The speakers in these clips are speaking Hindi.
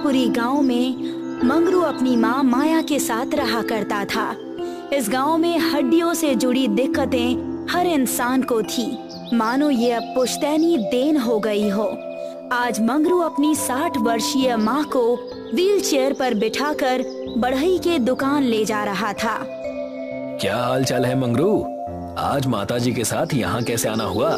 जौनपुरी गांव में मंगरू अपनी माँ माया के साथ रहा करता था। इस गांव में हड्डियों से जुड़ी दिक्कतें हर इंसान को थी, मानो ये अब पुश्तैनी देन हो गई हो। आज मंगरू अपनी 60 वर्षीय माँ को व्हील चेयर पर बिठाकर बढ़ई के दुकान ले जा रहा था। क्या हाल चाल है मंगरू? आज माताजी के साथ यहाँ कैसे आना हुआ?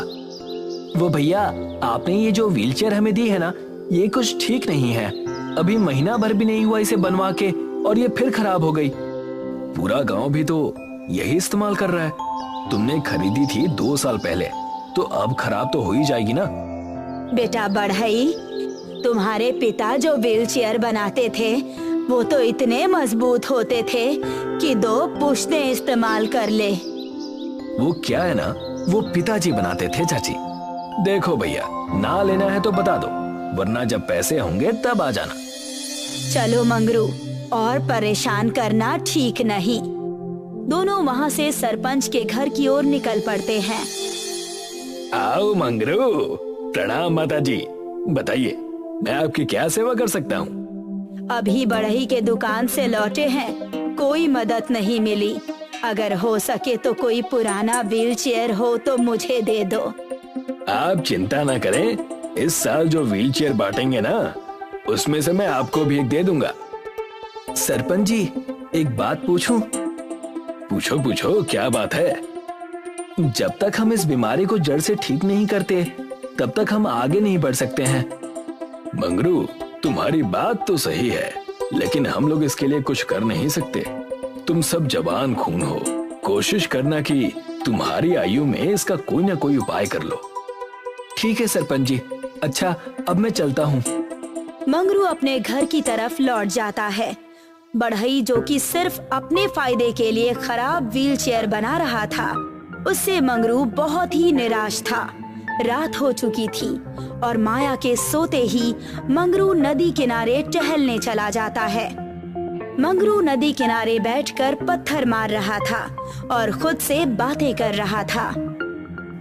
वो भैया, आपने ये जो व्हील चेयर हमें दी है ना, ये कुछ ठीक नहीं है। अभी महीना भर भी नहीं हुआ इसे बनवा के और ये फिर खराब हो गई। पूरा गांव भी तो यही इस्तेमाल कर रहा है। तुमने खरीदी थी 2 साल पहले, तो अब खराब तो हो ही जाएगी ना। बेटा बढ़ई, तुम्हारे पिता जो व्हील चेयर बनाते थे वो तो इतने मजबूत होते थे कि 2 पुश्तें इस्तेमाल कर ले। वो क्या है ना, वो पिताजी बनाते थे चाची। देखो भैया, ना लेना है तो बता दो, वरना जब पैसे होंगे तब आ जाना। चलो मंगरू, और परेशान करना ठीक नहीं। दोनों वहाँ से सरपंच के घर की ओर निकल पड़ते हैं। आओ मंगरू, प्रणाम माताजी। बताइए, मैं आपकी क्या सेवा कर सकता हूँ? अभी बढ़ई के दुकान से लौटे हैं, कोई मदद नहीं मिली। अगर हो सके तो कोई पुराना व्हील चेयर हो तो मुझे दे दो। आप चिंता ना करें, इस साल जो व्हील चेयर बांटेंगे ना, उसमें से मैं आपको भी एक दे दूंगा। सरपंच जी, एक बात पूछूं? पूछो पूछो, क्या बात है? जब तक हम इस बीमारी को जड़ से ठीक नहीं करते, तब तक हम आगे नहीं बढ़ सकते हैं। मंगरू, तुम्हारी बात तो सही है, लेकिन हम लोग इसके लिए कुछ कर नहीं सकते। तुम सब जवान खून हो, कोशिश करना कि तुम्हारी आयु में इसका कोई ना कोई उपाय कर लो। ठीक है सरपंच जी, अच्छा अब मैं चलता हूँ। मंगरू अपने घर की तरफ लौट जाता है। बढ़ई, जो कि सिर्फ अपने फायदे के लिए खराब व्हील चेयर बना रहा था, उससे मंगरू बहुत ही निराश था। रात हो चुकी थी और माया के सोते ही मंगरू नदी किनारे टहलने चला जाता है। मंगरू नदी किनारे बैठकर पत्थर मार रहा था और खुद से बातें कर रहा था।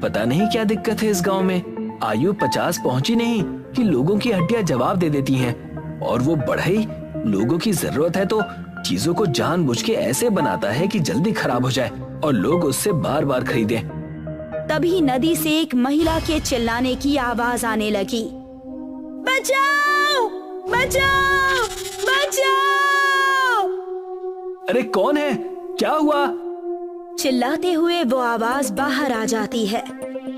पता नहीं क्या दिक्कत है इस गांव में, आयु 50 पहुंची नहीं कि लोगों की हड्डियां जवाब दे देती हैं। और वो बढ़ई, लोगों की जरूरत है तो चीजों को जानबूझ के ऐसे बनाता है कि जल्दी खराब हो जाए और लोग उससे बार बार खरीदें। तभी नदी से एक महिला के चिल्लाने की आवाज आने लगी। बचाओ! बचाओ! बचाओ! अरे कौन है? क्या हुआ? चिल्लाते हुए वो आवाज बाहर आ जाती है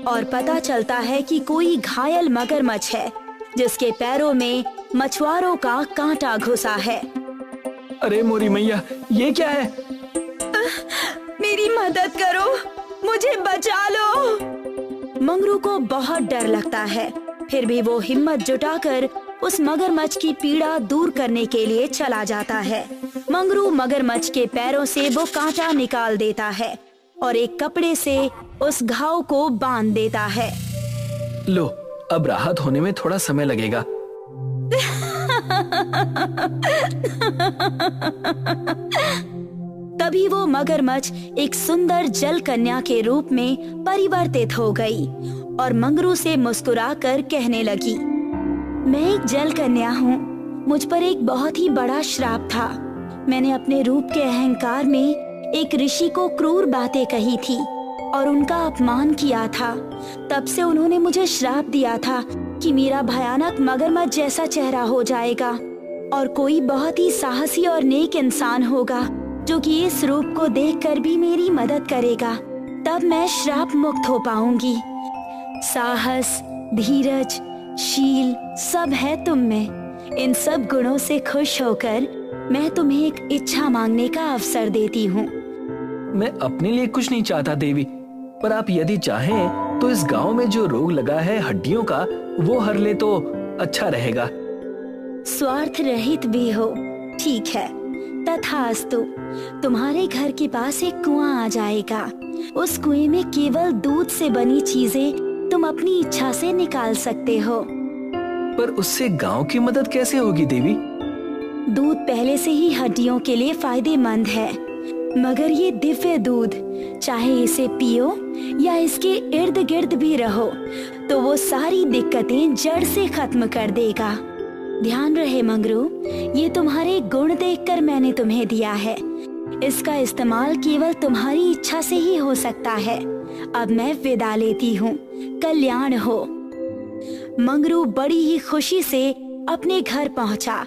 और पता चलता है कि कोई घायल मगरमच्छ है, जिसके पैरों में मछुआरों का कांटा घुसा है। अरे मोरी मैया, ये क्या है? मेरी मदद करो, मुझे बचा लो। मंगरू को बहुत डर लगता है, फिर भी वो हिम्मत जुटाकर उस मगरमच्छ की पीड़ा दूर करने के लिए चला जाता है। मंगरू मगरमच्छ के पैरों से वो कांटा निकाल देता है और एक कपड़े से उस घाव को बांध देता है। लो, अब राहत होने में थोड़ा समय लगेगा। तभी वो मगरमच्छ एक सुंदर जल कन्या के रूप में परिवर्तित हो गई और मंगरू से मुस्कुराकर कहने लगी, मैं एक जल कन्या हूँ। मुझ पर एक बहुत ही बड़ा श्राप था। मैंने अपने रूप के अहंकार में एक ऋषि को क्रूर बातें कही थी और उनका अपमान किया था। तब से उन्होंने मुझे श्राप दिया था कि मेरा भयानक मगरमच्छ जैसा चेहरा हो जाएगा और कोई बहुत ही साहसी और नेक इंसान होगा जो कि इस रूप को देखकर भी मेरी मदद करेगा। तब मैं श्राप मुक्त हो पाऊंगी। साहस, धीरज, शील सब है तुम में। इन सब गुणों से खुश होकर मैं तुम्हें एक इच्छा मांगने का अवसर देती हूँ। मैं अपने लिए कुछ नहीं चाहता देवी, पर आप यदि चाहें तो इस गांव में जो रोग लगा है हड्डियों का, वो हर ले तो अच्छा रहेगा। स्वार्थ रहित भी हो, ठीक है, तथास्तु। तुम्हारे घर के पास एक कुआं आ जाएगा। उस कुएं में केवल दूध से बनी चीजें तुम अपनी इच्छा से निकाल सकते हो। पर उससे गांव की मदद कैसे होगी देवी? दूध पहले से ही हड्डियों के लिए फायदेमंद है, मगर ये दिव्य दूध, चाहे इसे पियो या इसके इर्द गिर्द भी रहो, तो वो सारी दिक्कतें जड़ से खत्म कर देगा। ध्यान रहे मंगरू, ये तुम्हारे गुण देखकर मैंने तुम्हें दिया है। इसका इस्तेमाल केवल तुम्हारी इच्छा से ही हो सकता है। अब मैं विदा लेती हूँ। कल्याण हो। मंगरू बड़ी ही खुशी से अपने घर पहुँचा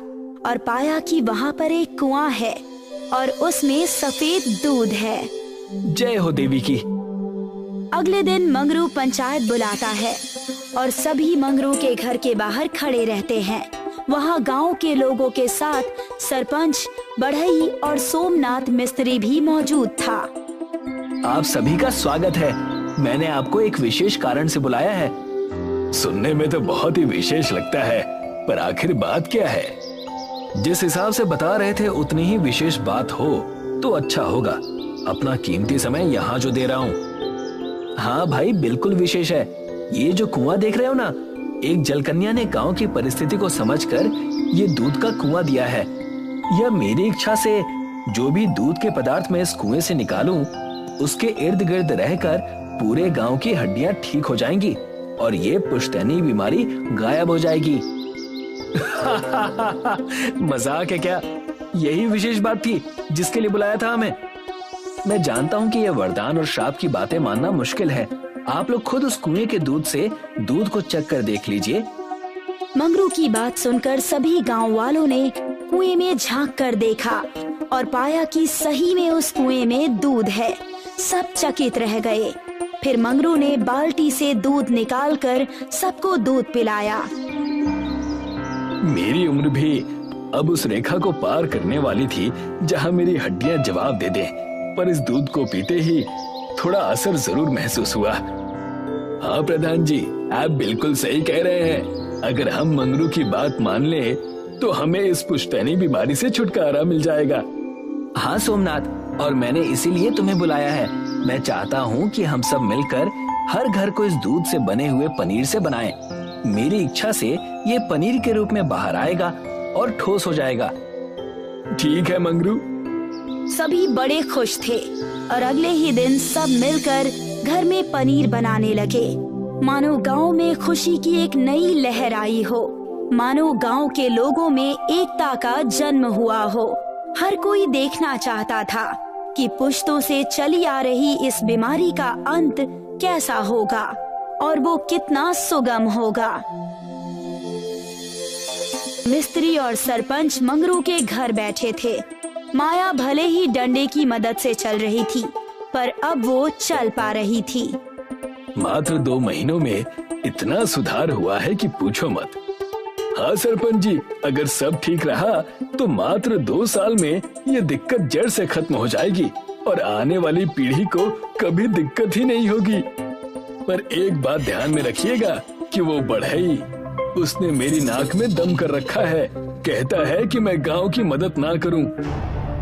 और पाया कि वहाँ पर एक कुआं है और उसमें सफेद दूध है। जय हो देवी की। अगले दिन मंगरू पंचायत बुलाता है और सभी मंगरू के घर के बाहर खड़े रहते हैं। वहाँ गांव के लोगों के साथ सरपंच, बढ़ई और सोमनाथ मिस्त्री भी मौजूद था। आप सभी का स्वागत है। मैंने आपको एक विशेष कारण से बुलाया है। सुनने में तो बहुत ही विशेष लगता है, पर आखिर बात क्या है? जिस हिसाब से बता रहे थे उतनी ही विशेष बात हो तो अच्छा होगा। अपना कीमती समय यहाँ जो दे रहा हूँ। हाँ भाई, बिल्कुल विशेष है। ये जो कुआं देख रहे हो ना, एक जलकन्या ने गांव की परिस्थिति को समझकर ये दूध का कुआं दिया है। यह मेरी इच्छा से जो भी दूध के पदार्थ मैं इस कुएं से निकालूं, उसके इर्द गिर्द रहकर पूरे गांव की हड्डियां ठीक हो जाएंगी और ये पुश्तैनी बीमारी गायब हो जाएगी। मजाक है क्या? यही विशेष बात थी जिसके लिए बुलाया था हमें। मैं जानता हूँ कि यह वरदान और श्राप की बातें मानना मुश्किल है। आप लोग खुद उस कुएं के दूध से दूध को चख कर देख लीजिए। मंगरू की बात सुनकर सभी गांव वालों ने कुएं में झांक कर देखा और पाया कि सही में उस कुएं में दूध है। सब चकित रह गए। फिर मंगरू ने बाल्टी से दूध निकालकर सबको दूध पिलाया। मेरी उम्र भी अब उस रेखा को पार करने वाली थी जहां मेरी हड्डियां जवाब दे दें, पर इस दूध को पीते ही थोड़ा असर जरूर महसूस हुआ। हाँ प्रधान जी, आप बिल्कुल सही कह रहे हैं। अगर हम मंगरू की बात मान ले तो हमें इस पुश्तैनी बीमारी से छुटकारा मिल जाएगा। हाँ सोमनाथ, और मैंने इसीलिए तुम्हें बुलाया है। मैं चाहता हूँ कि हम सब मिलकर हर घर को इस दूध से बने हुए पनीर से बनाएं। मेरी इच्छा से ये पनीर के रूप में बाहर आएगा और ठोस हो जाएगा। ठीक है मंगरू। सभी बड़े खुश थे और अगले ही दिन सब मिलकर घर में पनीर बनाने लगे। मानो गांव में खुशी की एक नई लहर आई हो। मानो गांव के लोगों में एकता का जन्म हुआ हो। हर कोई देखना चाहता था कि पुश्तों से चली आ रही इस बीमारी का अंत कैसा होगा और वो कितना सुगम होगा। मिस्त्री और सरपंच मंगरू के घर बैठे थे। माया भले ही डंडे की मदद से चल रही थी, पर अब वो चल पा रही थी। मात्र 2 महीनों में इतना सुधार हुआ है कि पूछो मत। हाँ सरपंच जी, अगर सब ठीक रहा तो मात्र 2 साल में ये दिक्कत जड़ से खत्म हो जाएगी और आने वाली पीढ़ी को कभी दिक्कत ही नहीं होगी। पर एक बात ध्यान में रखिएगा कि वो बढ़ई, उसने मेरी नाक में दम कर रखा है। कहता है कि मैं गांव की मदद ना करूं।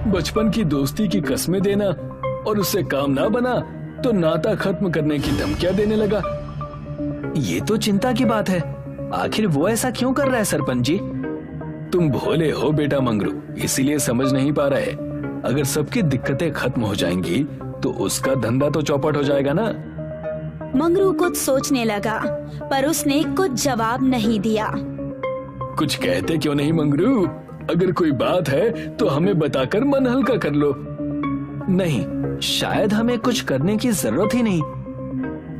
बचपन की दोस्ती की कस्में देना और उससे काम ना बना तो नाता खत्म करने की धमकियां देने लगा। ये तो चिंता की बात है। आखिर वो ऐसा क्यों कर रहा है सरपंच जी? तुम भोले हो बेटा मंगरू, इसीलिए समझ नहीं पा रहे। अगर सबकी दिक्कतें खत्म हो जाएंगी तो उसका धंधा तो चौपट हो जाएगा ना। मंगरू कुछ सोचने लगा, पर उसने कुछ जवाब नहीं दिया। कुछ कहते क्यों नहीं मंगरू? अगर कोई बात है तो हमें बताकर मन हल्का कर लो। नहीं, शायद हमें कुछ करने की जरूरत ही नहीं।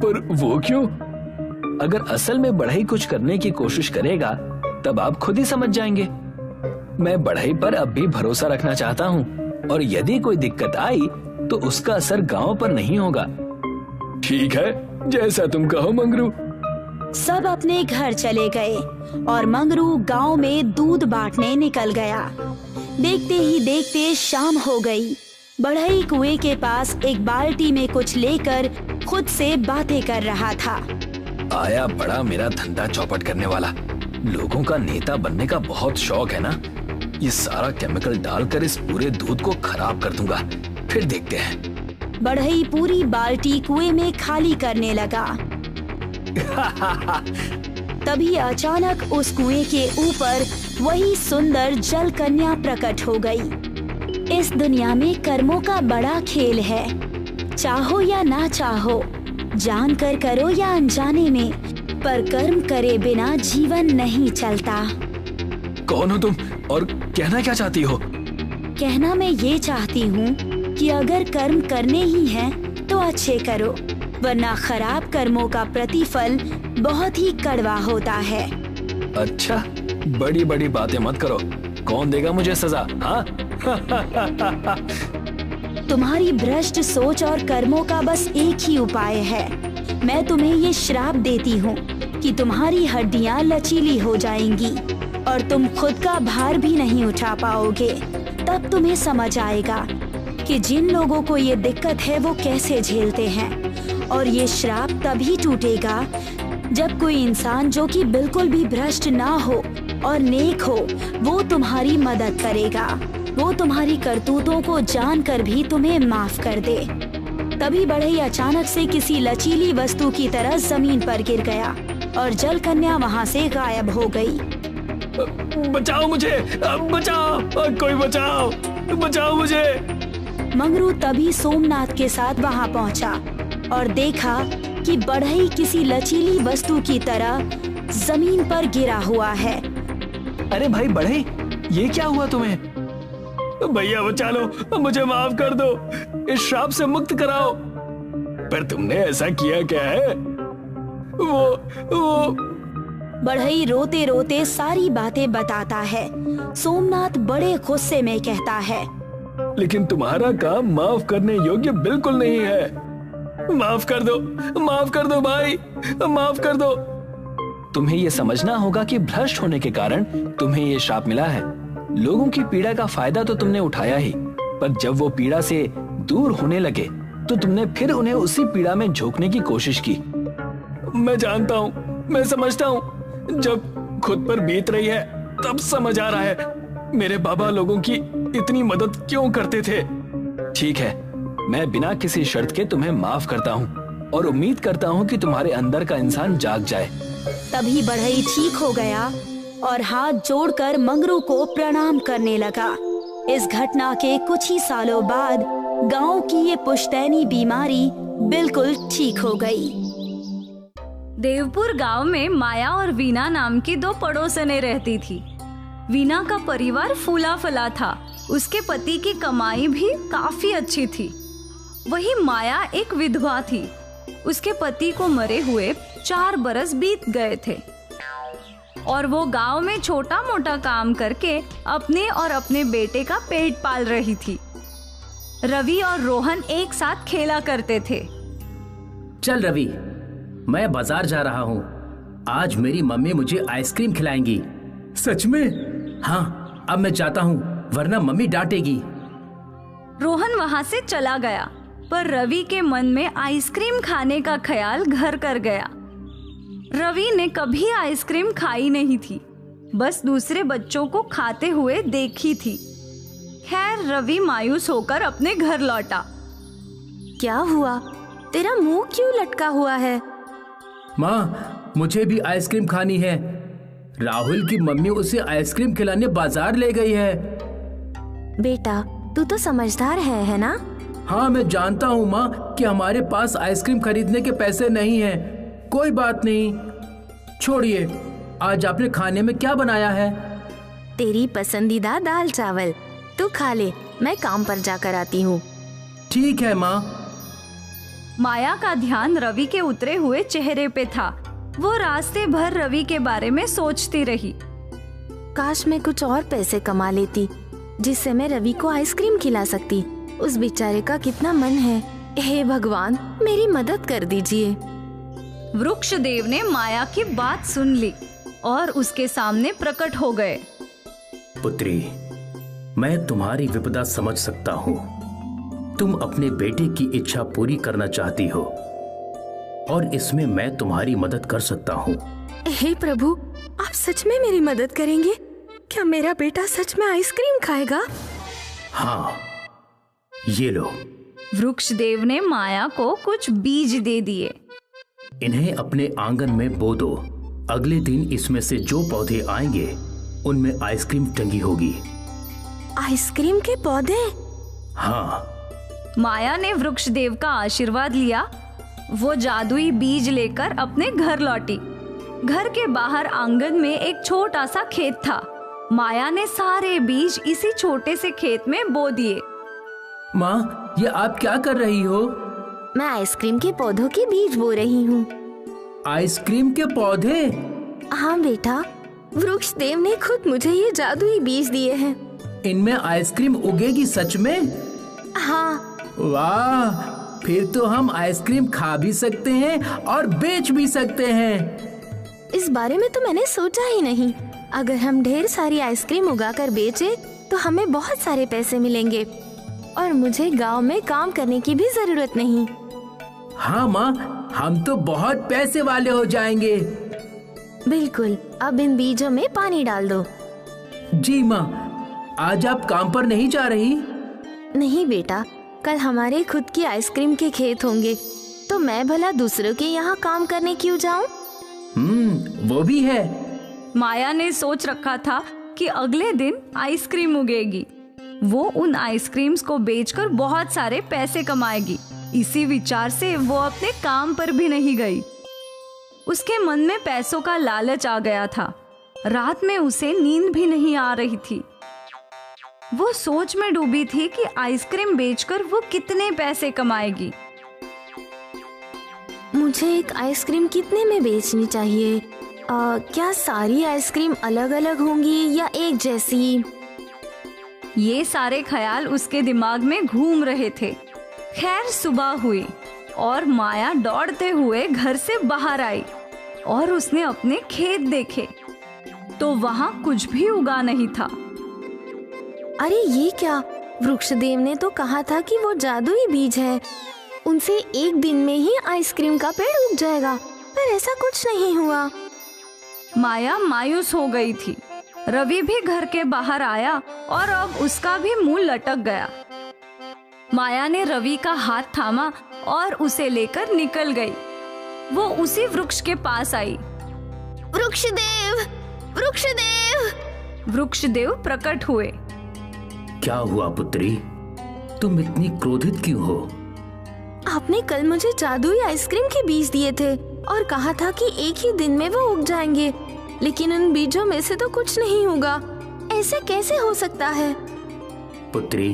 पर वो क्यों? अगर असल में बढ़ई कुछ करने की कोशिश करेगा तब आप खुद ही समझ जाएंगे। मैं बढ़ई पर अब भी भरोसा रखना चाहता हूँ और यदि कोई दिक्कत आई तो उसका असर गांव पर नहीं होगा। ठीक है, जैसा तुम कहो मंगरू। सब अपने घर चले गए और मंगरू गांव में दूध बांटने निकल गया। देखते ही देखते शाम हो गई। बढ़ई कुएं के पास एक बाल्टी में कुछ लेकर खुद से बातें कर रहा था। आया बड़ा मेरा धंधा चौपट करने वाला। लोगों का नेता बनने का बहुत शौक है ना। ये सारा केमिकल डालकर इस पूरे दूध को खराब कर दूंगा, फिर देखते हैं। बढ़ई पूरी बाल्टी कुएं में खाली करने लगा। तभी अचानक उस कुएं के ऊपर वही सुंदर जल कन्या प्रकट हो गई। इस दुनिया में कर्मों का बड़ा खेल है। चाहो या ना चाहो, जान कर करो या अनजाने में, पर कर्म करे बिना जीवन नहीं चलता। कौन हो तुम और कहना क्या चाहती हो? कहना मैं ये चाहती हूँ कि अगर कर्म करने ही हैं तो अच्छे करो, वरना खराब कर्मों का प्रतिफल बहुत ही कड़वा होता है। अच्छा, बड़ी बड़ी बातें मत करो। कौन देगा मुझे सजा? हाँ? तुम्हारी भ्रष्ट सोच और कर्मों का बस एक ही उपाय है। मैं तुम्हें ये श्राप देती हूँ कि तुम्हारी हड्डियाँ लचीली हो जाएंगी और तुम खुद का भार भी नहीं उठा पाओगे। तब तुम्हें समझ आएगा कि जिन लोगों को ये दिक्कत है वो कैसे झेलते हैं। और ये श्राप तभी टूटेगा जब कोई इंसान जो कि बिल्कुल भी भ्रष्ट ना हो और नेक हो, वो तुम्हारी मदद करेगा। वो तुम्हारी करतूतों को जानकर भी तुम्हें माफ कर दे। तभी बढ़ई अचानक से किसी लचीली वस्तु की तरह जमीन पर गिर गया और जल कन्या वहाँ से गायब हो गई। बचाओ मुझे, बचाओ, कोई बचाओ, बचाओ मुझे। मंगरू तभी सोमनाथ के साथ वहाँ पहुँचा और देखा कि बढ़ई किसी लचीली वस्तु की तरह जमीन पर गिरा हुआ है। अरे भाई बढ़ई, ये क्या हुआ तुम्हें? भैया बचा लो, मुझे माफ कर दो, इस श्राप से मुक्त कराओ। पर तुमने ऐसा किया क्या है? वो बढ़ई रोते रोते सारी बातें बताता है। सोमनाथ बड़े गुस्से में कहता है, लेकिन तुम्हारा काम माफ करने योग्य बिल्कुल नहीं है। माफ कर दो, माफ कर दो भाई, माफ कर दो। तुम्हें ये समझना होगा कि भ्रष्ट होने के कारण तुम्हें ये श्राप मिला है। लोगों की पीड़ा का फायदा तो तुमने उठाया ही, पर जब वो पीड़ा से दूर होने लगे तो तुमने फिर उन्हें उसी पीड़ा में झोंकने की कोशिश की। मैं जानता हूँ, मैं समझता हूँ, जब खुद पर बीत रही है तब समझ आ रहा है मेरे बाबा लोगों की इतनी मदद क्यों करते थे। ठीक है, मैं बिना किसी शर्त के तुम्हें माफ करता हूँ और उम्मीद करता हूँ कि तुम्हारे अंदर का इंसान जाग जाए। तभी बढ़ई ठीक हो गया और हाथ जोड़कर मंगरू को प्रणाम करने लगा। इस घटना के कुछ ही सालों बाद गांव की ये पुश्तैनी बीमारी बिल्कुल ठीक हो गई। देवपुर गांव में माया और वीना नाम की दो पड़ोसनें रहती थी। वीना का परिवार फूला फला था, उसके पति की कमाई भी काफी अच्छी थी। वही माया एक विधवा थी। उसके पति को मरे हुए 4 बरस बीत गए थे और वो गांव में छोटा मोटा काम करके अपने और अपने बेटे का पेट पाल रही थी। रवि और रोहन एक साथ खेला करते थे। चल रवि, मैं बाजार जा रहा हूँ, आज मेरी मम्मी मुझे आइसक्रीम खिलाएंगी। सच में? हाँ, अब मैं जाता हूँ वरना मम्मी डांटेगी। रोहन वहाँ से चला गया, पर रवि के मन में आइसक्रीम खाने का ख्याल घर कर गया। रवि ने कभी आइसक्रीम खाई नहीं थी, बस दूसरे बच्चों को खाते हुए देखी थी। खैर, रवि मायूस होकर अपने घर लौटा। क्या हुआ? तेरा मुंह क्यों लटका हुआ है? माँ, मुझे भी आइसक्रीम खानी है। राहुल की मम्मी उसे आइसक्रीम खिलाने बाजार ले गई है। बेटा, तू तो समझदार है ना? हाँ, मैं जानता हूँ माँ कि हमारे पास आइसक्रीम खरीदने के पैसे नहीं हैं। कोई बात नहीं, छोड़िए। आज आपने खाने में क्या बनाया है? तेरी पसंदीदा दाल चावल। तू खा ले, मैं काम पर जाकर आती हूँ। ठीक है माँ। माया का ध्यान रवि के उतरे हुए चेहरे पे था। वो रास्ते भर रवि के बारे में सोचती रही। काश मैं कुछ और पैसे कमा लेती जिससे मैं रवि को आइसक्रीम खिला सकती। उस बेचारे का कितना मन है। हे भगवान, मेरी मदद कर दीजिए। वृक्षदेव ने माया की बात सुन ली और उसके सामने प्रकट हो गए। पुत्री, मैं तुम्हारी विपदा समझ सकता हूँ। तुम अपने बेटे की इच्छा पूरी करना चाहती हो और इसमें मैं तुम्हारी मदद कर सकता हूँ। हे प्रभु, आप सच में मेरी मदद करेंगे? क्या मेरा बेटा सच में आइसक्रीम खाएगा? हाँ, ये लो। वृक्षदेव ने माया को कुछ बीज दे दिए। इन्हें अपने आंगन में बो दो। अगले दिन इसमें से जो पौधे आएंगे उनमें आइसक्रीम टंगी होगी। आइसक्रीम के पौधे? हाँ। माया ने वृक्षदेव का आशीर्वाद लिया। वो जादुई बीज लेकर अपने घर लौटी। घर के बाहर आंगन में एक छोटा सा खेत था। माया ने सारे बीज इसी छोटे से खेत में बो दिए। माँ, ये आप क्या कर रही हो? मैं आइसक्रीम के पौधों के बीज बो रही हूँ। आइसक्रीम के पौधे? हाँ बेटा, वृक्ष देव ने खुद मुझे ये जादुई बीज दिए हैं। इनमें आइसक्रीम उगेगी सच में? हाँ। वाह, फिर तो हम आइसक्रीम खा भी सकते हैं और बेच भी सकते हैं। इस बारे में तो मैंने सोचा ही नहीं। अगर हम ढेर सारी आइसक्रीम उगाकर बेचे तो हमें बहुत सारे पैसे मिलेंगे और मुझे गांव में काम करने की भी जरूरत नहीं। हाँ माँ, हम तो बहुत पैसे वाले हो जाएंगे। बिल्कुल, अब इन बीजों में पानी डाल दो। जी माँ। आज आप काम पर नहीं जा रही? नहीं बेटा, कल हमारे खुद की आइसक्रीम के खेत होंगे, तो मैं भला दूसरों के यहाँ काम करने क्यों जाऊँ? वो भी है। माया ने सोच रखा था कि अगले दिन आइसक्रीम उगेगी। वो उन आइसक्रीम्स को बेचकर बहुत सारे पैसे कमाएगी। इसी विचार से वो अपने काम पर भी नहीं गई। उसके मन में पैसों का लालच आ गया था। रात में उसे नींद भी नहीं आ रही थी। वो सोच में डूबी थी कि आइसक्रीम बेचकर वो कितने पैसे कमाएगी। मुझे एक आइसक्रीम कितने में बेचनी चाहिए? क्या सारी आइसक्रीम अलग अलग होंगी या एक जैसी? ये सारे ख्याल उसके दिमाग में घूम रहे थे। खैर, सुबह हुई और माया दौड़ते हुए घर से बाहर आई और उसने अपने खेत देखे तो वहाँ कुछ भी उगा नहीं था। अरे ये क्या? वृक्षदेव ने तो कहा था कि वो जादुई बीज है, उनसे एक दिन में ही आइसक्रीम का पेड़ उग जाएगा, पर ऐसा कुछ नहीं हुआ। माया मायूस हो गई थी। रवि भी घर के बाहर आया और अब उसका भी मुंह लटक गया। माया ने रवि का हाथ थामा और उसे लेकर निकल गई। वो उसी वृक्ष के पास आई। वृक्षदेव, वृक्षदेव! वृक्षदेव प्रकट हुए। क्या हुआ पुत्री? तुम इतनी क्रोधित क्यों हो? आपने कल मुझे जादुई आइसक्रीम के बीज दिए थे और कहा था कि एक ही दिन में वो उग जाएंगे, लेकिन उन बीजों में से तो कुछ नहीं उगा। ऐसे कैसे हो सकता है? पुत्री,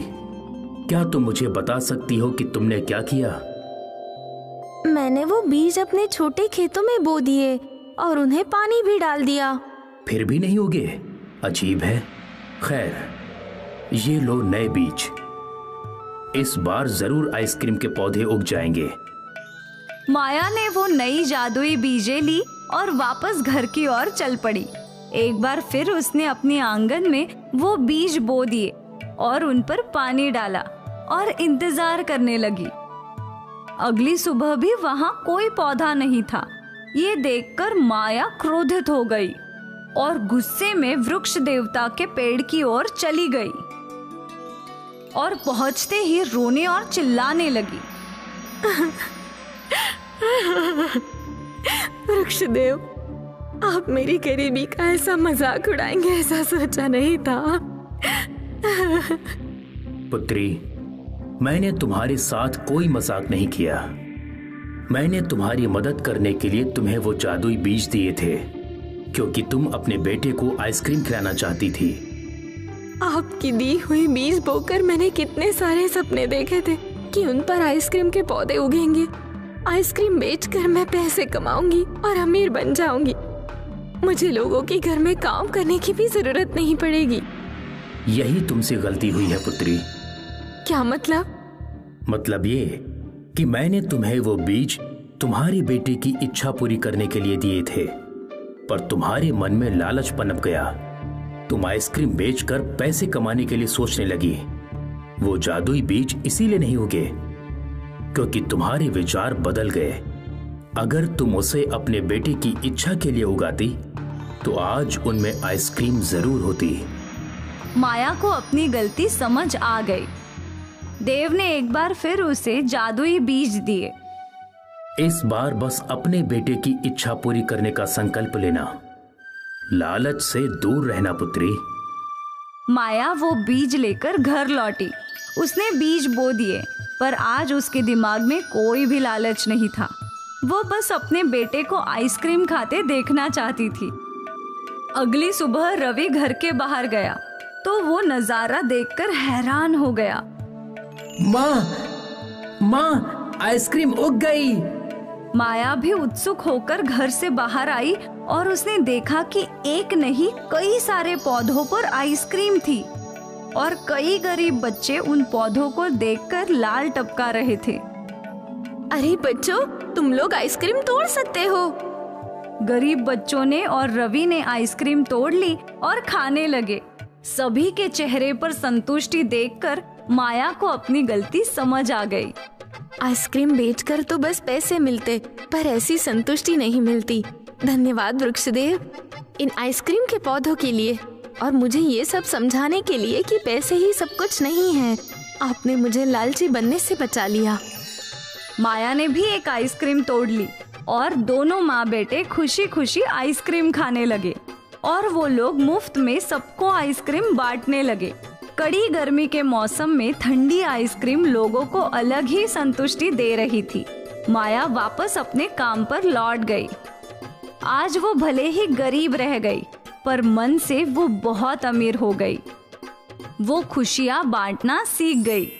क्या तुम मुझे बता सकती हो कि तुमने क्या किया? मैंने वो बीज अपने छोटे खेतों में बो दिए और उन्हें पानी भी डाल दिया। फिर भी नहीं उगे? अजीब है। खैर, ये लो नए बीज। इस बार जरूर आइसक्रीम के पौधे उग जाएंगे। माया ने वो नई जादुई बीजें ली और वापस घर की ओर चल पड़ी। एक बार फिर उसने अपने आंगन में वो बीज बो दिए और उन पर पानी डाला और इंतजार करने लगी। अगली सुबह भी वहां कोई पौधा नहीं था। ये देखकर माया क्रोधित हो गई और गुस्से में वृक्ष देवता के पेड़ की ओर चली गई और पहुंचते ही रोने और चिल्लाने लगी। वृक्षदेव, आप मेरी गरीबी का ऐसा मजाक उड़ाएंगे ऐसा सोचा नहीं था। पुत्री, मैंने तुम्हारे साथ कोई मजाक नहीं किया। मैंने तुम्हारी मदद करने के लिए तुम्हें वो जादुई बीज दिए थे, क्योंकि तुम अपने बेटे को आइसक्रीम खिलाना चाहती थी। आपकी दी हुई बीज बोकर मैंने कितने सारे सपने देखे थे कि उन पर आइसक्रीम के पौधे उगेंगे। आइसक्रीम बेचकर मैं पैसे कमाऊंगी और अमीर बन जाऊंगी। मुझे लोगों के घर में काम करने की भी जरूरत नहीं पड़ेगी। यही तुमसे गलती हुई है पुत्री। क्या मतलब? मतलब ये कि मैंने तुम्हें वो बीज तुम्हारे बेटे की इच्छा पूरी करने के लिए दिए थे, पर तुम्हारे मन में लालच पनप गया। तुम आइसक्रीम बेचकर पैसे कमाने के लिए सोचने लगी। वो जादुई बीज इसीलिए नहीं उगे क्योंकि तुम्हारे विचार बदल गए। अगर तुम उसे अपने बेटे की इच्छा के लिए उगाती तो आज उनमें आइसक्रीम जरूर होती। माया को अपनी गलती समझ आ गई। देव ने एक बार फिर उसे जादुई बीज दिए। इस बार बस अपने बेटे की इच्छा पूरी करने का संकल्प लेना, लालच से दूर रहना पुत्री। माया वो बीज लेकर घर लौटी। उसने बीज बो दिए, पर आज उसके दिमाग में कोई भी लालच नहीं था। वो बस अपने बेटे को आइसक्रीम खाते देखना चाहती थी। अगली सुबह रवि घर के बाहर गया तो वो नजारा देखकर हैरान हो गया। माँ, आइसक्रीम उग गई। माया भी उत्सुक होकर घर से बाहर आई और उसने देखा कि एक नहीं कई सारे पौधों पर आइसक्रीम थी और कई गरीब बच्चे उन पौधों को देखकर लाल टपका रहे थे। अरे बच्चों, तुम लोग आइसक्रीम तोड़ सकते हो। गरीब बच्चों ने और रवि ने आइसक्रीम तोड़ ली और खाने लगे। सभी के चेहरे पर संतुष्टि देखकर माया को अपनी गलती समझ आ गई। आइसक्रीम बेचकर तो बस पैसे मिलते, पर ऐसी संतुष्टि नहीं मिलती। धन्यवाद वृक्षदेव, इन आइसक्रीम के पौधों के लिए और मुझे ये सब समझाने के लिए कि पैसे ही सब कुछ नहीं है। आपने मुझे लालची बनने से बचा लिया। माया ने भी एक आइसक्रीम तोड़ ली और दोनों माँ बेटे खुशी खुशी आइसक्रीम खाने लगे और वो लोग मुफ्त में सबको आइसक्रीम बांटने लगे। कड़ी गर्मी के मौसम में ठंडी आइसक्रीम लोगों को अलग ही संतुष्टि दे रही थी। माया वापस अपने काम पर लौट गई। आज वो भले ही गरीब रह गई, पर मन से वो बहुत अमीर हो गई। वो खुशियाँ बांटना सीख गई।